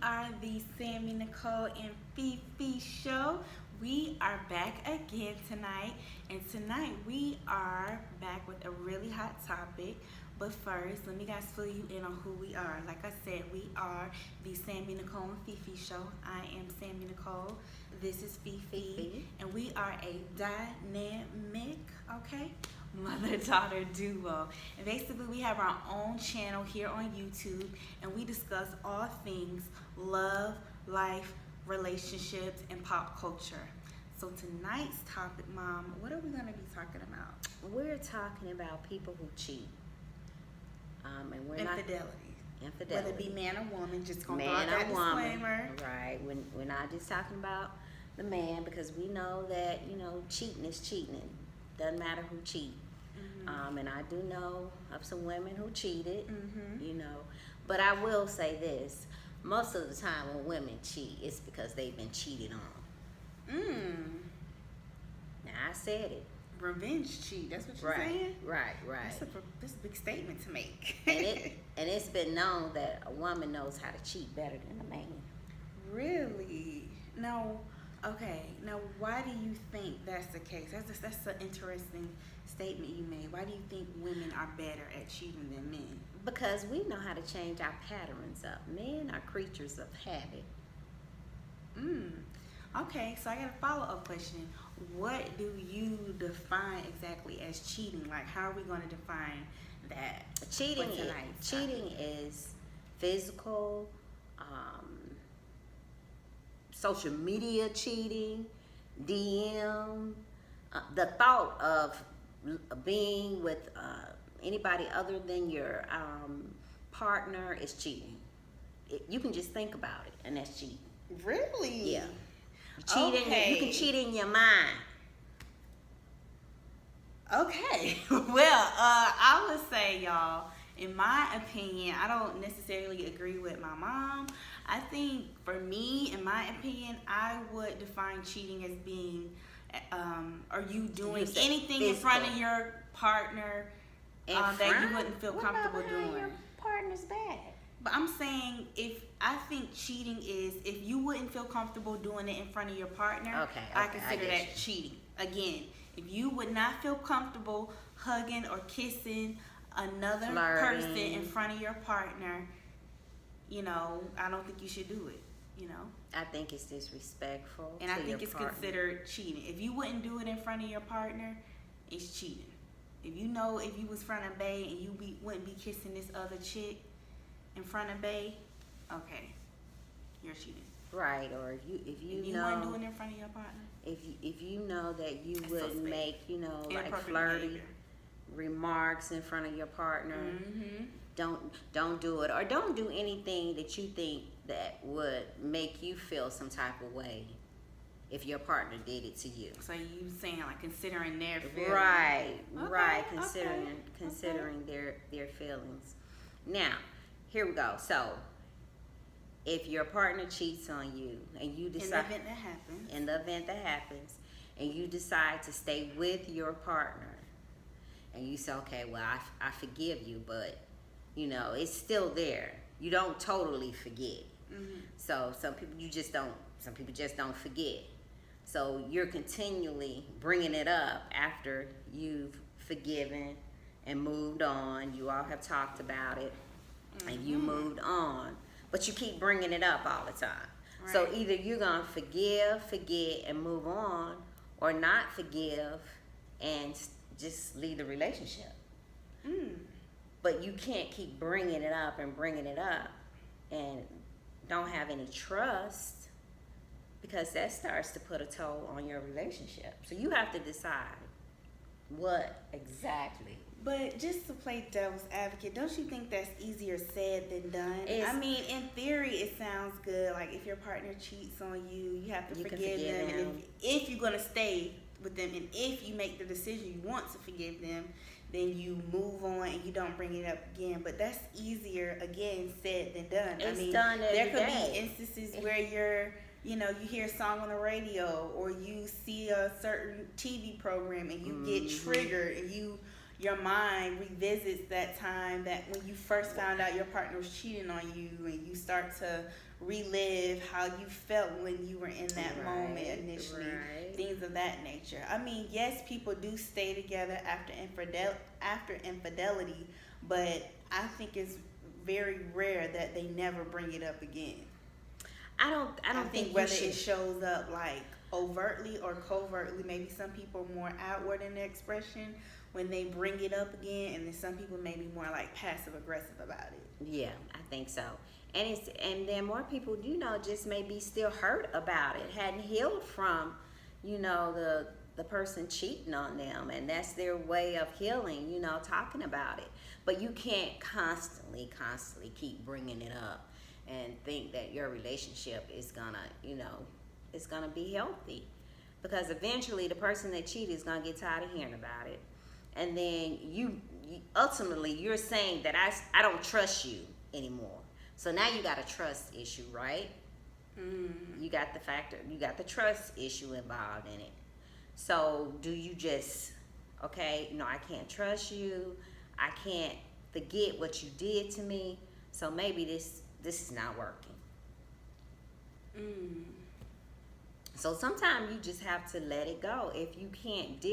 are the Sammy, Nicole, and Fifi show. We are back again tonight, and tonight we are back with a really hot topic. But first, let me guys fill you in on who we are. Like I said, we are the Sammy, Nicole, and Fifi show. I am Sammy Nicole. This is Fifi, and we are a dynamic, okay, mother-daughter duo. And basically, we have our own channel here on YouTube, and we discuss all things love, life, relationships, and pop culture. So tonight's topic, Mom, what are we going to be talking about? We're talking about people who cheat. And we're Infidelity. Infidelity. Whether it be man or woman, just going to throw Man out that or woman. disclaimer. Right. We're not just talking about the man, because we know that, cheating is cheating. Doesn't matter who cheat. And I do know of some women who cheated, But I will say this. Most of the time when women cheat, it's because they've been cheated on. Now, I said it. Revenge cheat. That's what you're saying? Right. That's a big statement to make. and it's been known that a woman knows how to cheat better than a man. Really? No. Okay. Now, why do you think that's the case? That's an interesting statement you made. Why do you think women are better at cheating than men? Because we know how to change our patterns up. Men are creatures of habit. Okay, so I got a follow-up question. What do you define exactly as cheating? Like, how are we going to define that? Cheating is physical, social media cheating, DM. The thought of being with anybody other than your partner is cheating. You can just think about it, and that's cheating. Really? Yeah. You can cheat in your mind. Okay. Well, I would say, y'all, in my opinion, I don't necessarily agree with my mom. I think, for me, in my opinion, I would define cheating as being, are you doing anything in front of your partner that you wouldn't feel comfortable doing? Your partner's back. But I'm saying, I think cheating is if you wouldn't feel comfortable doing it in front of your partner, I consider that cheating. Again, if you would not feel comfortable hugging or kissing another person in front of your partner, I don't think you should do it, I think it's disrespectful. And I think it's considered cheating. If you wouldn't do it in front of your partner, it's cheating. If you was front of Bae and you wouldn't be kissing this other chick in front of Bae, okay, you're cheating. Right, or if you know, wouldn't do it in front of your partner. If you know that you wouldn't make like flirty behavior. Remarks in front of your partner, don't do it, or don't do anything that you think that would make you feel some type of way if your partner did it to you. So you saying like considering their feelings? Right, considering their feelings. Now, here we go. So, if your partner cheats on you and you decide in the event that happens, and you decide to stay with your partner, and you say, okay, well, I forgive you, but it's still there. You don't totally forget. So some people just don't forget. So you're continually bringing it up after you've forgiven and moved on. You all have talked about it. And you moved on, but you keep bringing it up all the time. Right. So either you're going to forgive, forget, and move on, or not forgive and just leave the relationship. But you can't keep bringing it up and don't have any trust, because that starts to put a toll on your relationship. So you have to decide what exactly. But just to play devil's advocate, don't you think that's easier said than done? I mean, in theory, it sounds good. Like, if your partner cheats on you, you have to forgive them. And if you're going to stay with them, and if you make the decision you want to forgive them, then you move on and you don't bring it up again. But that's easier, again, said than done. It's done every there could day. be instances where you hear a song on the radio, or you see a certain TV program and you get triggered and you your mind revisits that time that when you first found out your partner was cheating on you, and you start to relive how you felt when you were in that moment initially, things of that nature. I mean, yes, people do stay together after infidelity, but I think it's very rare that they never bring it up again. I don't think whether it shows up like overtly or covertly. Maybe some people are more outward in their expression when they bring it up again, and then some people may be more like passive aggressive about it. Yeah, I think so. And then more people, just maybe still hurt about it, hadn't healed from, the person cheating on them, and that's their way of healing, talking about it. But you can't constantly keep bringing it up and think that your relationship is gonna, it's gonna be healthy, because eventually the person that cheated is gonna get tired of hearing about it, and then you ultimately you're saying that I don't trust you anymore. So now you got a trust issue, right? Mm-hmm. You got the trust issue involved in it. So do you just, okay, I can't trust you. I can't forget what you did to me. So maybe this is not working. So sometimes you just have to let it go. If you can't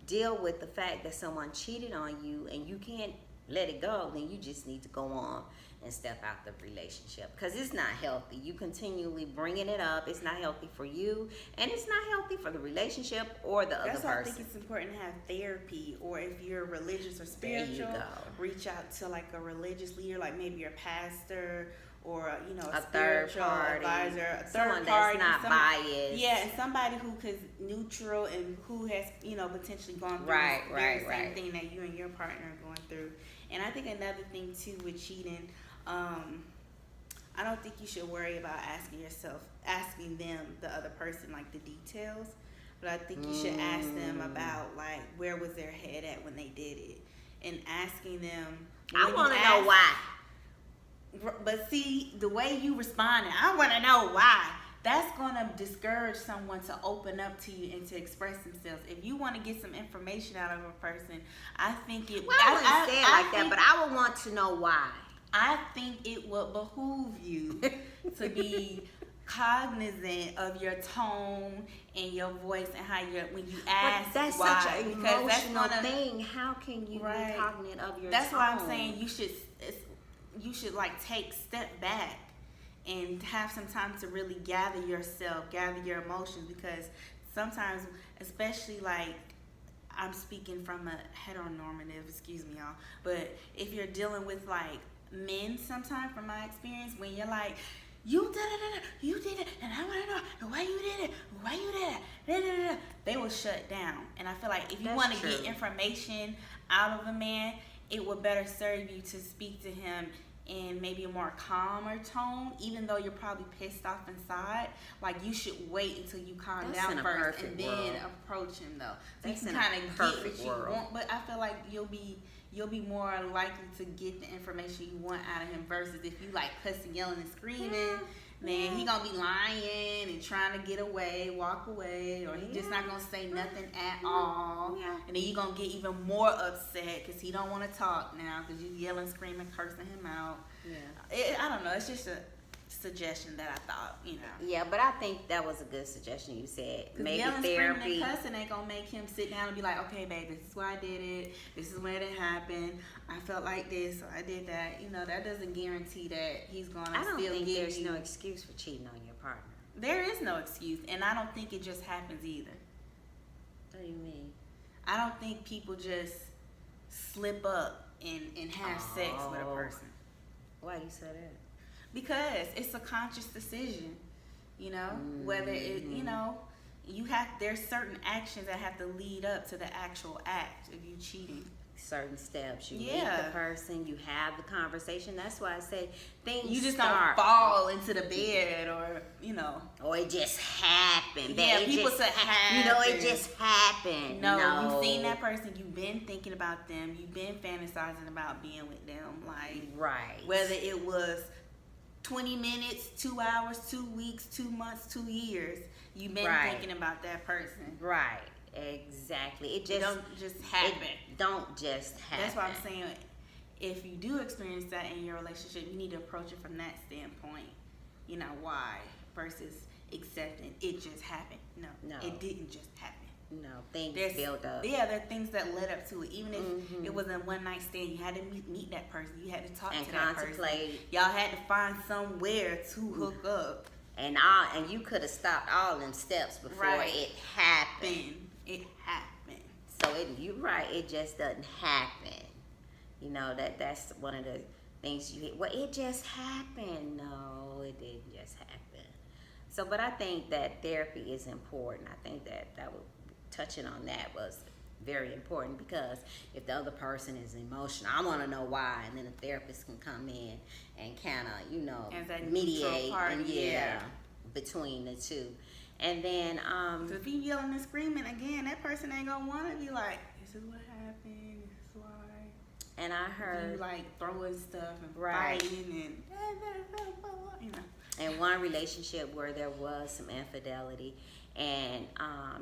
deal with the fact that someone cheated on you and you can't let it go, then you just need to go on and step out the relationship, because it's not healthy. You continually bringing it up. It's not healthy for you, and it's not healthy for the relationship or the other person. That's why I think it's important to have therapy, or if you're religious or spiritual, reach out to like a religious leader, like maybe your pastor, or a spiritual advisor, a third party, that's not biased. Yeah, and somebody who is neutral and who has potentially gone through the same thing that you and your partner are going through. And I think another thing too with cheating, I don't think you should worry about asking them, the other person, like the details, but I think you should ask them about like where was their head at when they did it, and asking them. I want to know why. But see, the way you responded, I want to know why. That's going to discourage someone to open up to you and to express themselves. If you want to get some information out of a person, I think it... Well, I wouldn't say it like that, but I would want to know why. I think it would behoove you to be cognizant of your tone and your voice and how when you ask but that's why. Such an emotional thing. How can you be cognizant of your That's tone? why I'm saying you should like take step back and have some time to really gather yourself, gather your emotions, because sometimes, especially like I'm speaking from a heteronormative, excuse me y'all, but if you're dealing with like men, sometimes from my experience, when you're like, you did it, and I want to know why you did it, they will shut down. And I feel like if you want to get information out of a man, it would better serve you to speak to him in maybe a more calmer tone, even though you're probably pissed off inside. Like, you should wait until you calm down first and then approach him, though. So you can kind of get what you want, but I feel like you'll be more likely to get the information you want out of him versus if you like cussing, yelling, and screaming. Then he gonna be lying and trying to get away, walk away, or he just not gonna say nothing at all. And then you gonna get even more upset because he don't want to talk now because you yelling, screaming, cursing him out. I don't know. It's just a suggestion that I thought, Yeah, but I think that was a good suggestion you said. Maybe yelling, therapy. Screaming, and cussing ain't gonna make him sit down and be like, okay, babe, this is why I did it. This is when it happened. I felt like this, so I did that. That doesn't guarantee that he's gonna still give you. I don't think there's no excuse for cheating on your partner. There is no excuse, and I don't think it just happens either. What do you mean? I don't think people just slip up and have sex with a person. Why do you say that? Because it's a conscious decision, whether it, there's certain actions that have to lead up to the actual act of you cheating. Certain steps. You meet the person, you have the conversation. That's why I say things you just don't fall into the bed or, Or it just happened. Yeah, people say happen. It just happened. No, you've seen that person. You've been thinking about them. You've been fantasizing about being with them. Like, whether it was 20 minutes, 2 hours, 2 weeks, 2 months, 2 years, you've been thinking about that person. Right. Exactly. It don't just happen. It don't just happen. That's why I'm saying, if you do experience that in your relationship, you need to approach it from that standpoint. You know, why versus accepting it just happened. No, it didn't just happen. No, things build up. Yeah, there are things that led up to it. Even if it wasn't one night stand, you had to meet that person. You had to talk to that person. Y'all had to find somewhere to hook up. And you could have stopped all them steps before it happened. It happened. So you're right. It just doesn't happen. You know, that's one of the things you hear. Well, it just happened. No, it didn't just happen. So, but I think that therapy is important. I think that touching on that was very important, because if the other person is emotional, I want to know why, and then a therapist can come in and kind of, mediate between the two. And then so if you yelling and screaming again, that person ain't gonna want to be like, this is what happened, this is why. And I heard you like throwing stuff and fighting and in one relationship where there was some infidelity, and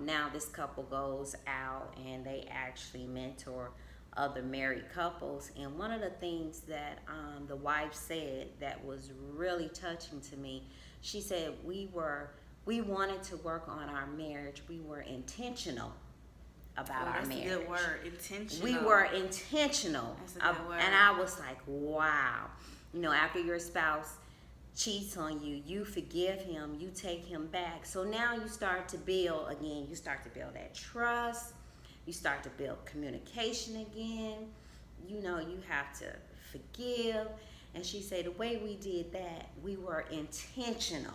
now this couple goes out and they actually mentor other married couples. And one of the things that the wife said that was really touching to me, she said, we wanted to work on our marriage. We were intentional about our marriage. That's a good word, intentional. We were intentional. That's a good word. And I was like, wow. You know, after your spouse cheats on you, you forgive him, you take him back. So now you start to build that trust. You start to build communication again. You know, you have to forgive. And she said, the way we did that, we were intentional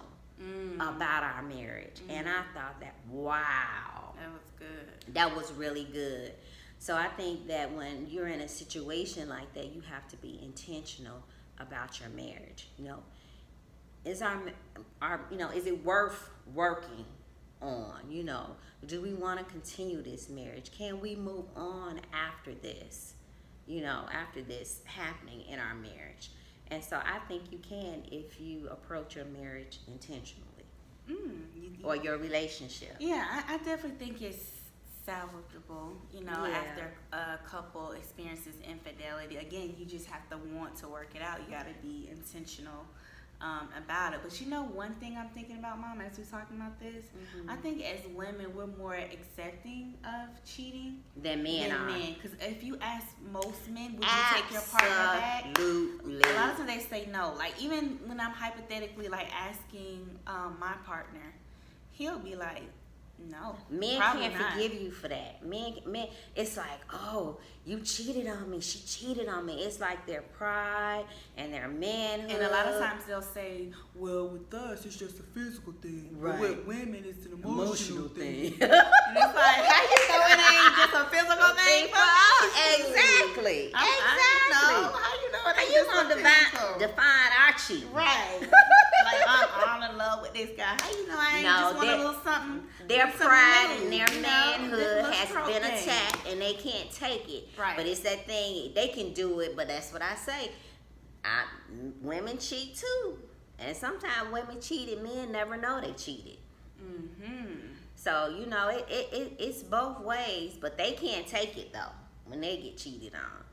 about our marriage. And I thought that, wow. That was good. That was really good. So I think that when you're in a situation like that, you have to be intentional about your marriage. You know, is is it worth working on? You know, do we want to continue this marriage? Can we move on after this? You know, after this happening in our marriage. And so I think you can if you approach your marriage intentionally. Or your relationship. Yeah, I definitely think it's salvageable, you know, after a couple experiences infidelity. Again, you just have to want to work it out. You got to be intentional about it. But you know, one thing I'm thinking about, Mom, as we're talking about this, I think as women, we're more accepting of cheating than men are. Because if you ask most men, would you take your partner back? Absolutely. A lot of times they say no. Like, even when I'm hypothetically like asking my partner, he'll be like, no. Men can't forgive you for that. Men, it's like, oh, you cheated on me. She cheated on me. It's like their pride and their manhood. And a lot of times they'll say, well, with us, it's just a physical thing. Right. But with women, it's an emotional thing. And it's like, how you know it ain't just a physical thing for us? Exactly. How you know it ain't just a physical? Define our cheating. Right. Like, I'm in love with this guy. How you know I ain't just want a little something? Their pride and their manhood has been attacked, and they can't take it. Right. But it's that thing, they can do it, but that's what I say. Women cheat too. And sometimes women cheat and men never know they cheated. So, you know, it's both ways, but they can't take it though when they get cheated on.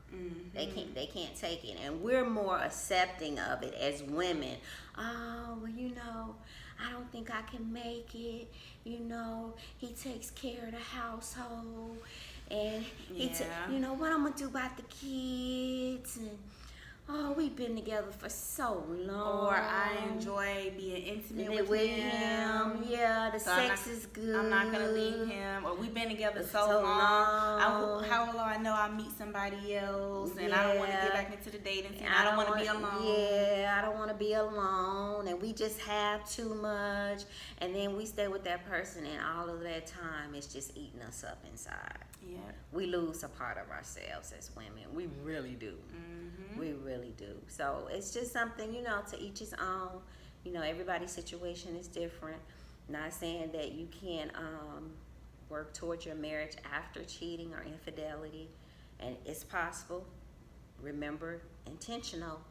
They can't take it. And we're more accepting of it as women. Oh, well, you know, I don't think I can make it. You know, he takes care of the household. And you know, what I'm going to do about the kids? And, oh, we've been together for so long. Or I enjoy being intimate with him. Yeah, the sex is good. I'm not going to leave him. Or we've been together so long. How will I know I'll meet somebody else? And I don't want to get back into the dating scene. I don't want to be alone. Yeah, I don't want to be alone. And we just have too much. And then we stay with that person, and all of that time is just eating us up inside. Yeah. We lose a part of ourselves as women. We really do. We really do. So it's just something, you know, to each his own. You know, everybody's situation is different. Not saying that you can't work towards your marriage after cheating or infidelity. And it's possible. Remember, intentional.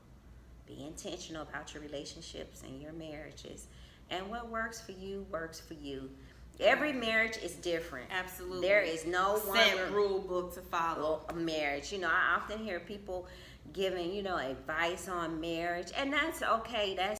Be intentional about your relationships and your marriages. And what works for you works for you. Every marriage is different. Absolutely. There is no one set rule book to follow. A marriage. You know, I often hear people giving, you know, advice on marriage, and that's okay. That's